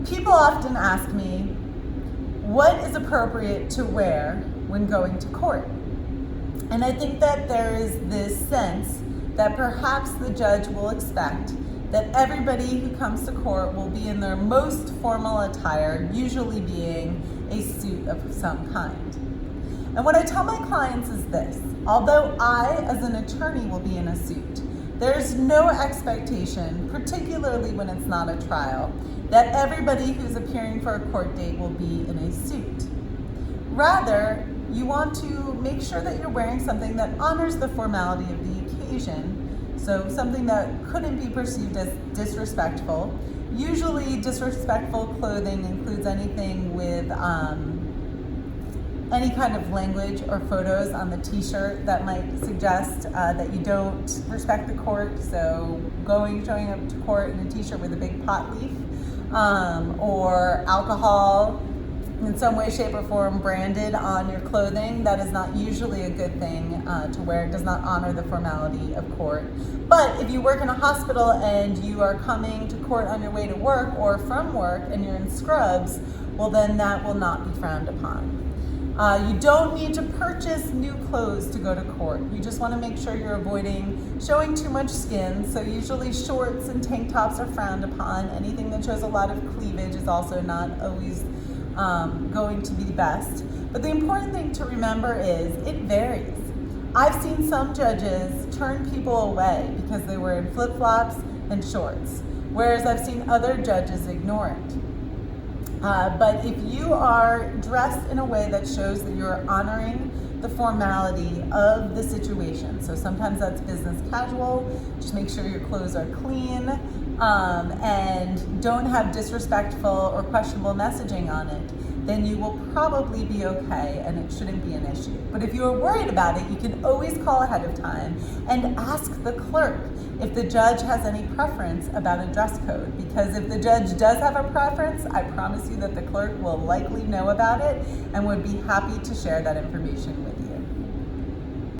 People often ask me, what is appropriate to wear when going to court? And I think that there is this sense that perhaps the judge will expect that everybody who comes to court will be in their most formal attire, usually being a suit of some kind. And what I tell my clients is this: although I, as an attorney, will be in a suit, there's no expectation, particularly when it's not a trial, that everybody who's appearing for a court date will be in a suit. Rather, you want to make sure that you're wearing something that honors the formality of the occasion, so something that couldn't be perceived as disrespectful. Usually disrespectful clothing includes anything with any kind of language or photos on the t-shirt that might suggest that you don't respect the court. So showing up to court in a t-shirt with a big pot leaf, or alcohol in some way, shape, or form branded on your clothing, that is not usually a good thing to wear. It does not honor the formality of court. But if you work in a hospital and you are coming to court on your way to work or from work and you're in scrubs, well, then that will not be frowned upon. You don't need to purchase new clothes to go to court. You just want to make sure you're avoiding showing too much skin. So usually shorts and tank tops are frowned upon. Anything that shows a lot of cleavage is also not always going to be best. But the important thing to remember is it varies. I've seen some judges turn people away because they were in flip-flops and shorts, whereas I've seen other judges ignore it. But if you are dressed in a way that shows that you're honoring the formality of the situation, so sometimes that's business casual, just make sure your clothes are clean, and don't have disrespectful or questionable messaging on it, then you will probably be okay and it shouldn't be an issue. But if you are worried about it, you can always call ahead of time and ask the clerk if the judge has any preference about a dress code. Because if the judge does have a preference, I promise you that the clerk will likely know about it and would be happy to share that information with you.